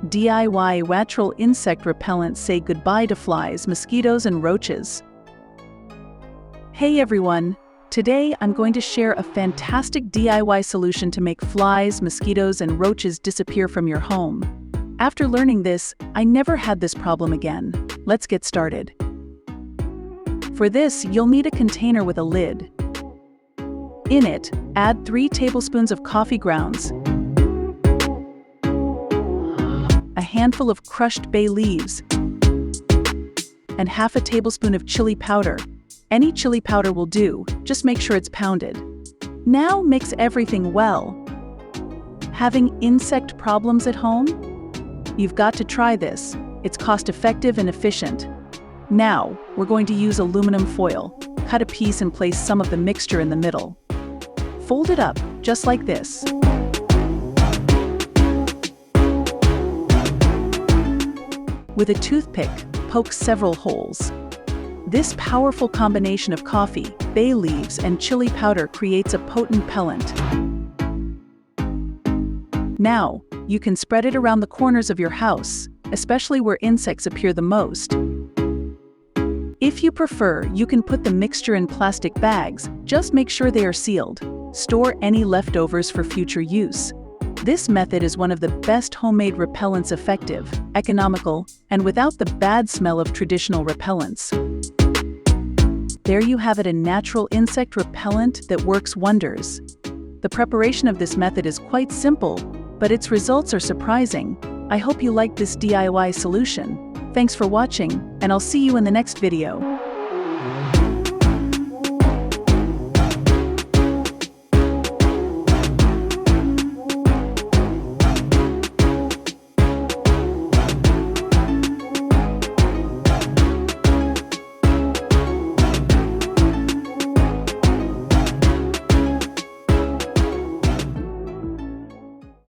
DIY natural insect repellent. Say goodbye to flies, mosquitoes, and roaches. Hey everyone! Today I'm going to share a fantastic DIY solution to make flies, mosquitoes, and roaches disappear from your home. After learning this, I never had this problem again. Let's get started. For this, you'll need a container with a lid. In it, add 3 tablespoons of coffee grounds, a handful of crushed bay leaves, and half a tablespoon of chili powder. Any chili powder will do, just make sure it's pounded. Now mix everything well. Having insect problems at home? You've got to try this. It's cost-effective and efficient. Now, we're going to use aluminum foil. Cut a piece and place some of the mixture in the middle. Fold it up, just like this. With a toothpick, poke several holes. This powerful combination of coffee, bay leaves, and chili powder creates a potent pellet. Now, you can spread it around the corners of your house, especially where insects appear the most. If you prefer, you can put the mixture in plastic bags. Just make sure they are sealed. Store any leftovers for future use. This method is one of the best homemade repellents, effective, economical, and without the bad smell of traditional repellents. There you have it, a natural insect repellent that works wonders. The preparation of this method is quite simple, but its results are surprising. I hope you liked this DIY solution. Thanks for watching, and I'll see you in the next video.